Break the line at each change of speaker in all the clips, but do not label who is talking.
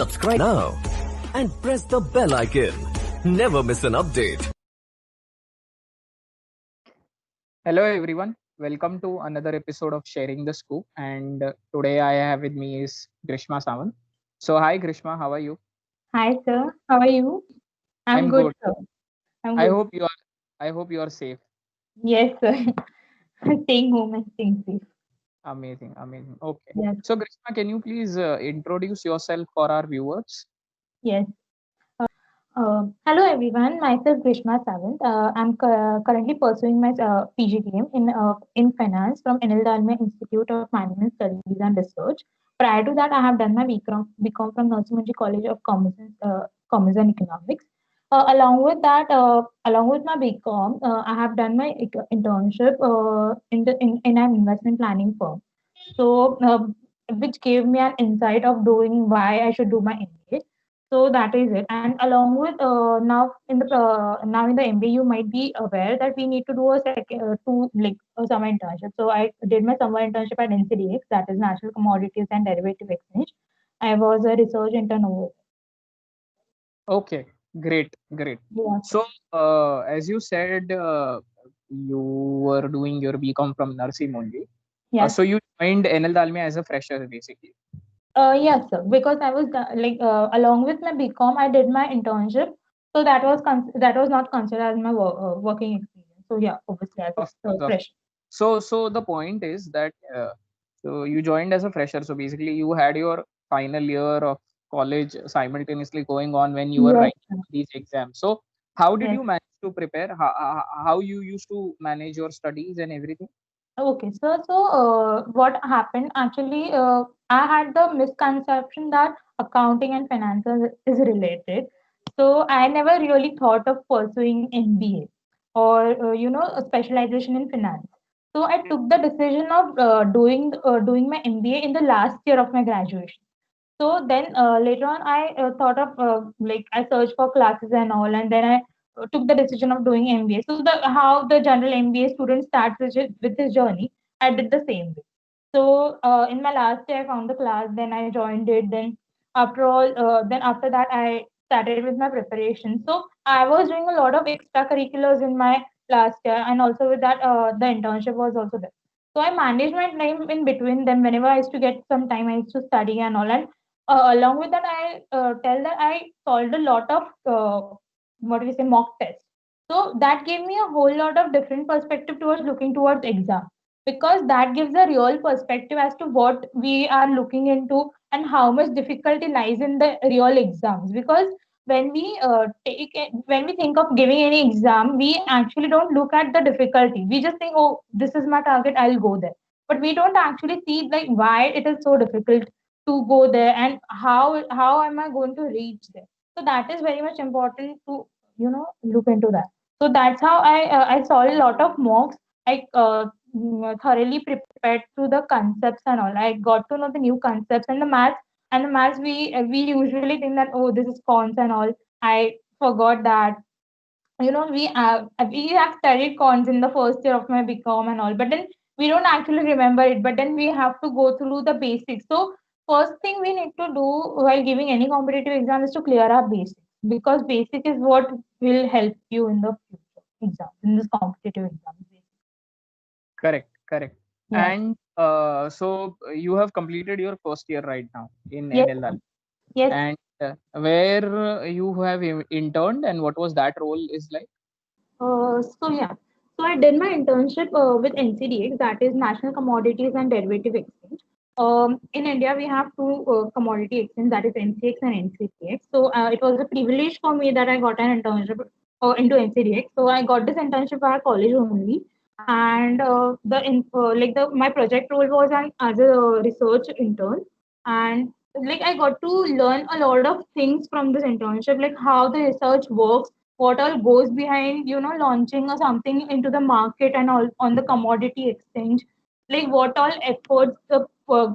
Subscribe now and press the bell icon. Never miss an update.
Hello everyone, welcome to another episode of Sharing the Scoop. And today I have with me is Grishma Sawant. So hi Grishma, how are you?
Hi, sir. How are you? I'm
I'm
good,
good.
sir. I'm
I
good.
hope you are. I hope you are safe.
Yes, sir. Staying home and staying safe.
Amazing, amazing. Okay.
Yes,
So Grishma, can you please introduce yourself for our viewers?
yes. Hello, everyone. Myself, Grishma Sawant. I'm currently pursuing my PGDM in finance from Enel Dalmia Institute of Management Studies and Research. Prior to that, I have done my BCom from Narasimhanji College of Commerce and Economics. Along with my BCom, I have done my internship in an investment planning firm. So, which gave me an insight of doing why I should do my MBA. So that is it. And along with now in the MBA, you might be aware that we need to do a summer internship. So I did my summer internship at NCDX, that is National Commodities and Derivative Exchange. I was a research intern over
Okay, great, great.
there.
So as you said, you were doing your BCom from Nursing only.
Yes.
So you joined Enel Dalmia as a fresher, basically.
Yes, sir. Because I was along with my BCom, I did my internship. So that was not considered as my working experience. So yeah, obviously as
Of
a
course, of
fresh.
so the point is that so you joined as a fresher. So basically, you had your final year of college simultaneously going on when you were
Yes,
writing
sir.
these exams. So how did
Yes.
you manage to prepare? How you used to manage your studies and everything?
Okay, what happened actually, I had the misconception that accounting and finances is related. So I never really thought of pursuing MBA or a specialization in finance. So I took the decision of doing my MBA in the last year of my graduation. So then later on, I thought of I searched for classes and all, and then I took the decision of doing MBA. So the how the general MBA student starts with his journey, I did the same way. So in my last day, I found the class, then I joined it. Then after that, I started with my preparation. So I was doing a lot of extracurriculars in my last year, and also with that, the internship was also there. So I managed my time in between them. Whenever I used to get some time, I used to study and all. And along with that, I tell that I solved a lot of what do we say mock tests. So that gave me a whole lot of different perspective towards looking towards exam, because that gives a real perspective as to what we are looking into and how much difficulty lies in the real exams. Because when we think of giving any exam, we actually don't look at the difficulty. We just think, oh, this is my target, I'll go there. But we don't actually see like why it is so difficult to go there, and how am I going to reach there. So that is very much important to look into that. So that's how I saw a lot of mocks. I thoroughly prepared through the concepts and all. I got to know the new concepts and the maths. We usually think that, oh, this is cons and all. I forgot that we have studied cons in the first year of my BCom and all, but then we don't actually remember it. But then we have to go through the basics. So first thing we need to do while giving any competitive exam is to clear our basics, because basic is what will help you in the future exam, in this competitive exam.
Correct, correct.
Yes,
And so you have completed your first year right now in
yes,
NLL.
yes.
And where you have interned and what was that role is like?
So I did my internship with NCDX, that is National Commodities and Derivative Exchange. In India, we have two commodity exchange, that is NCX and NCTX. So it was a privilege for me that I got an internship into NCDX. So I got this internship at college only, and my project role was as a research intern, and like I got to learn a lot of things from this internship, like how the research works, what all goes behind launching or something into the market and all on the commodity exchange, like what all efforts the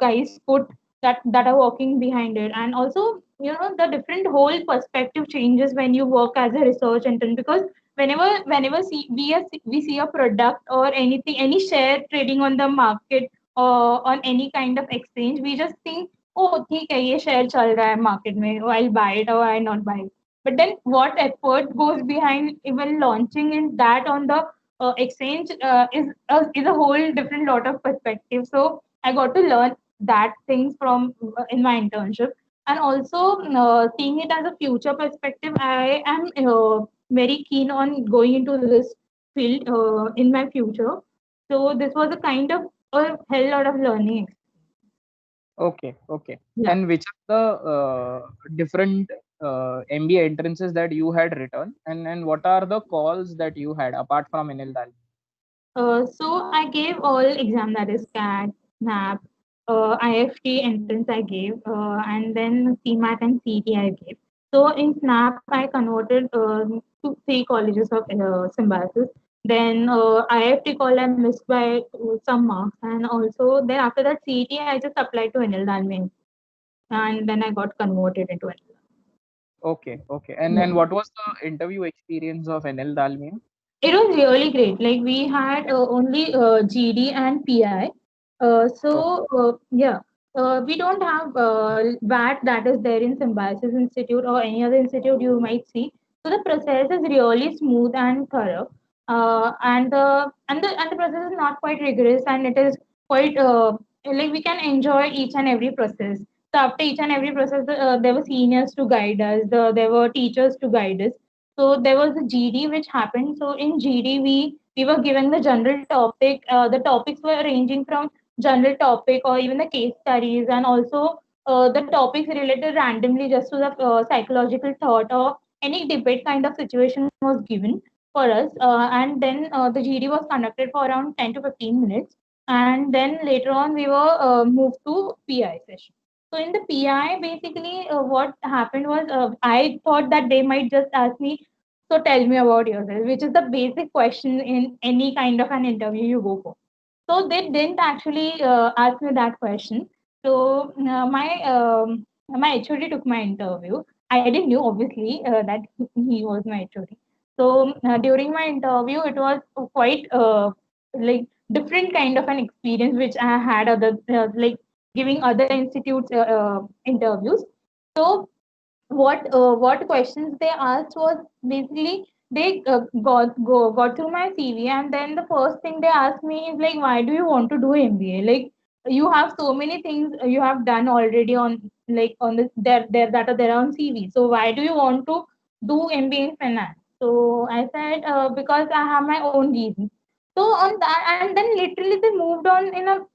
guys put that are working behind it. And also the different whole perspective changes when you work as a research intern, because whenever we see a product or anything, any share trading on the market or on any kind of exchange, we just think, oh ठीक है ये share चल रहा है market में, oh, I'll buy it or I'll not buy it. But then what effort goes behind even launching in that on the exchange is a whole different lot of perspective. So I got to learn that things from in my internship, and also seeing it as a future perspective. I am very keen on going into this field in my future. So this was a kind of a hell lot of learning.
Okay, okay.
Yeah.
And which are the different MBA entrances that you had written, and what are the calls that you had apart from Enel Dal?
So I gave all exam, that is CAT, NAP, IFT entrance I gave, and then CMAT and CET I gave. So in SNAP I converted to three colleges of symbiosis. Then IFT call I missed by some marks, and also then after that CET I just applied to NL Dalmia, and then I got converted into NL.
Okay, okay. And
Yeah.
then what was the interview experience of Enel Dalmia?
It was really great. Like we had only GD and PI.
Okay,
Yeah, we don't have VAT that is there in Symbiosis Institute or any other institute you might see. So the process is really smooth and thorough, and the process is not quite rigorous, and it is quite like we can enjoy each and every process. So after each and every process, there were seniors to guide us. There were teachers to guide us. So there was a GD which happened. So in GD we were given the general topic. The topics were ranging from general topic or even the case studies, and also the topics related randomly just to the psychological thought or any debate kind of situation was given for us. And then the GD was conducted for around 10 to 15 minutes. And then later on we were moved to PI session. So in the PI, basically, what happened was I thought that they might just ask me, so tell me about yourself, which is the basic question in any kind of an interview you go for. So they didn't actually ask me that question. So my HOD took my interview. I didn't know obviously that he was my HOD. So during my interview, it was quite like different kind of an experience which I had other like giving other institutes interviews. So what questions they asked was basically they got through my CV, and then the first thing they asked me is like, why do you want to do MBA? Like you have so many things you have done already on like on the there that are there on CV. So why do you want to do MBA in finance? So I said because I have my own reasons. So on that, and then literally they moved on in a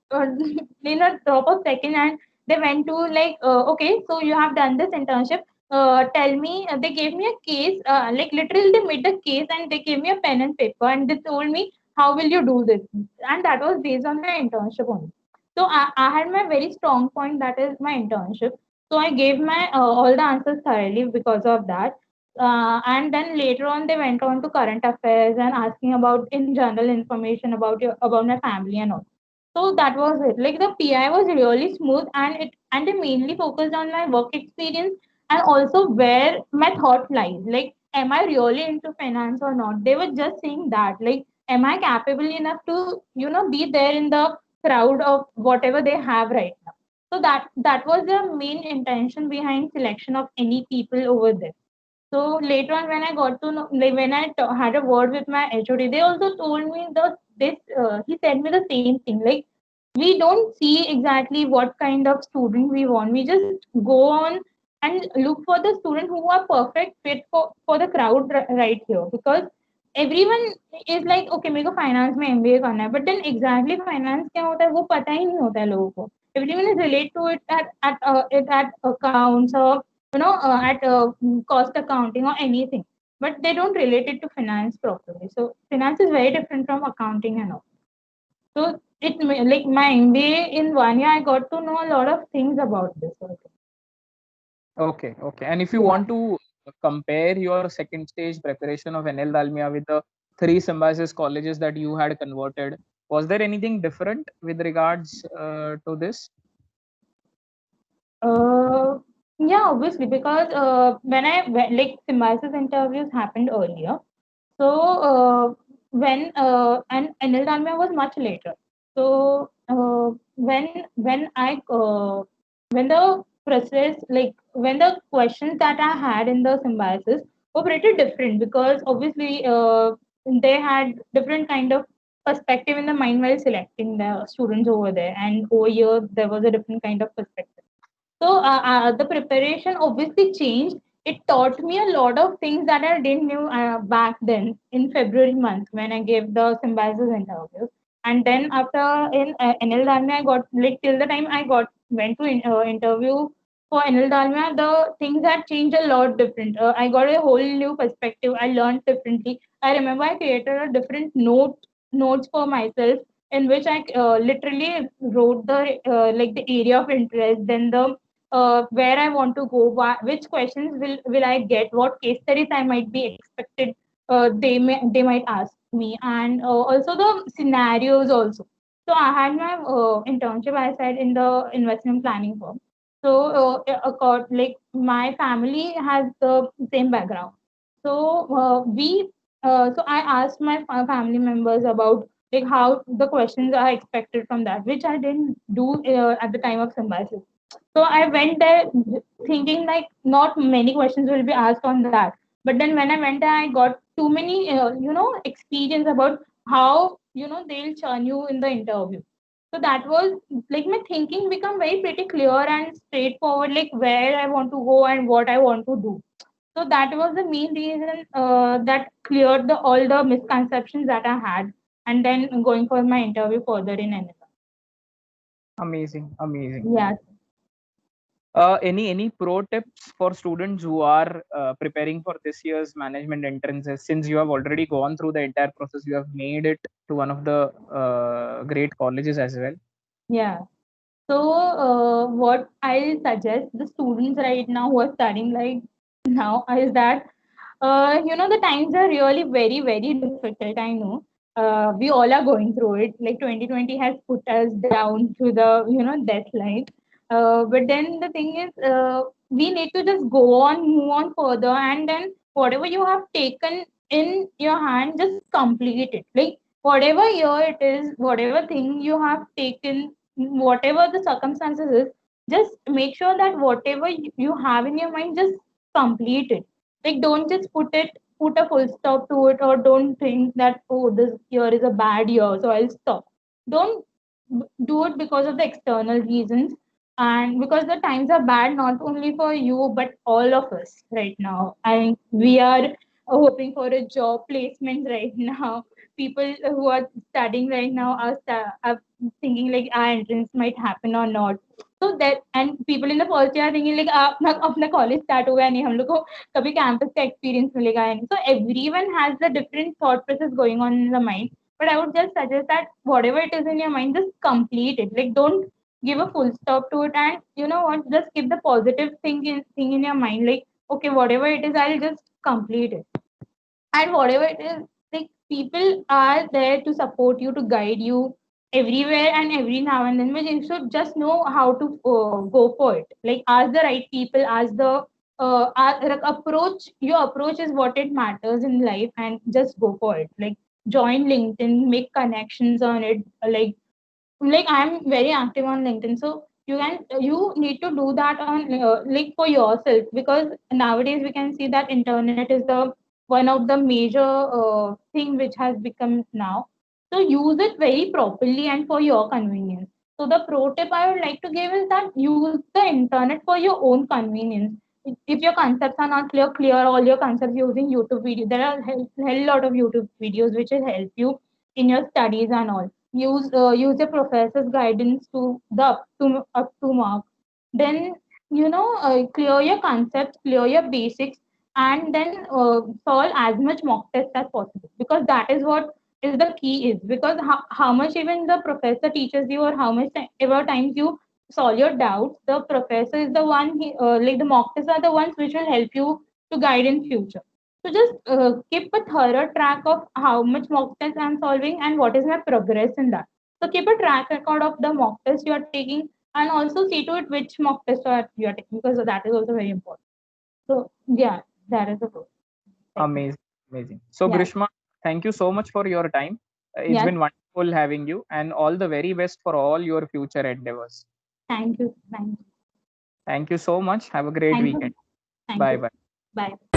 in a drop of second, and they went to like okay, so you have done this internship, tell me, they gave me a case, like literally they made a case and they gave me a pen and paper and they told me, how will you do this? And that was based on my internship only. So I had my very strong point, that is my internship. So I gave my all the answers thoroughly because of that. And then later on, they went on to current affairs and asking about in general information about my family and all. So that was it. Like the PI was really smooth, and they mainly focused on my work experience and also where my thought lies. Like, am I really into finance or not? They were just saying that. Like, am I capable enough to, be there in the crowd of whatever they have right now? So that was the main intention behind selection of any people over there. So later on, when I got to know, like when I had a word with my HOD, they also told me this. He said me the same thing. Like we don't see exactly what kind of student we want. We just go on and look for the student who are perfect fit for the crowd right here, because everyone is like okay मेरे को finance में MBA करना है, but then exactly finance क्या होता है वो पता ही नहीं होता है लोगों को. Everyone is relate to it at accounts or at cost accounting or anything, but they don't relate it to finance properly. So finance is very different from accounting and all. So like my MBA in 1 year, I got to know a lot of things about this also.
okay, okay. And if you
Yeah.
want to compare your second stage preparation of Enel Dalmia with the three symbiosis colleges that you had converted, was there anything different with regards to this?
Uh, yeah, obviously, because like symbiosis interviews happened earlier. So when and Anil Dalmia was much later. So when I when the process, like when the questions that I had in the symbiosis were pretty different, because obviously they had different kind of perspective in the mind while selecting the students over there, and over here there was a different kind of perspective. So the preparation obviously changed. It taught me a lot of things that I didn't know back then in February month when I gave the symbiosis interview. And then after in NL Dalmia, I got, like, till the time I got went to interview for NL Dalmia, the things had changed a lot different. I got a whole new perspective. I learned differently. I remember I created a different notes for myself, in which I literally wrote the like the area of interest, then the where I want to go, which questions will I get, what case studies I might be expected. They might ask me, and also the scenarios also. So I had my internship, I said, in the investment planning firm. So like my family has the same background. So so I asked my family members about like how the questions are expected from that, which I didn't do at the time of symbiosis. So I went there thinking like not many questions will be asked on that. But then when I went there, I got too many, experience about how, they'll churn you in the interview. So that was like my thinking become very pretty clear and straightforward, like where I want to go and what I want to do. So that was the main reason that cleared all the misconceptions that I had, and then going for my interview further in NSR.
Amazing, amazing.
Yeah.
Any pro tips for students who are preparing for this year's management entrances? Since you have already gone through the entire process, you have made it to one of the great colleges as well.
Yeah. So, what I suggest the students right now who are studying like now is that, the times are really very, very difficult. I know. We all are going through it. Like 2020 has put us down to the, death line. But then the thing is, we need to just go on, move on further, and then whatever you have taken in your hand, just complete it. Like whatever year it is, whatever thing you have taken, whatever the circumstances is, just make sure that whatever you have in your mind, just complete it. Like don't just put a full stop to it, or don't think that, oh, this year is a bad year, so I'll stop. Don't do it because of the external reasons, and because the times are bad not only for you but all of us right now. And we are hoping for a job placement right now. People who are studying right now are thinking like our entrance might happen or not. So that, and people in the first year are thinking like अपना अपना college start हो गया नहीं, हम लोग को कभी campus का experience मिलेगा या नहीं. So everyone has the different thought process going on in the mind. But I would just suggest that whatever it is in your mind, just complete it. Like don't give a full stop to it, and you know what, just keep the positive thing in your mind. Like okay, whatever it is, I'll just complete it. And whatever it is, like people are there to support you, to guide you everywhere and every now and then, but you should just know how to go for it. Like ask the right people, ask the like, approach. Your approach is what it matters in life, and just go for it. Like join LinkedIn, make connections on it. Like I'm very active on LinkedIn, so you need to do that on like for yourself, because nowadays we can see that internet is the one of the major thing which has become now. So use it very properly and for your convenience. So the pro tip I would like to give is that use the internet for your own convenience. If your concepts are not clear, clear all your concepts using YouTube video. There are hell lot of YouTube videos which will help you in your studies and all. Use your professor's guidance to the up to mark. Then clear your concepts, clear your basics, and then solve as much mock test as possible, because that is what is the key is. Because how much even the professor teaches you, or how much ever times you solve your doubts, the professor is the one like the mock tests are the ones which will help you to guide in future. So just keep a thorough track of how much mock test I'm solving and what is my progress in that. So keep a track record of the mock test you are taking, and also see to it which mock test you are taking, because that is also very important. So yeah, that is the goal.
Amazing, amazing. So
Yeah,
Grishma, thank you so much for your time. It's
yeah.
been wonderful having you, and all the very best for all your future endeavors.
Thank you. Thank you.
Thank you so much. Have a great
Thank you.
weekend.
Thank
Bye
you.
bye.
Bye.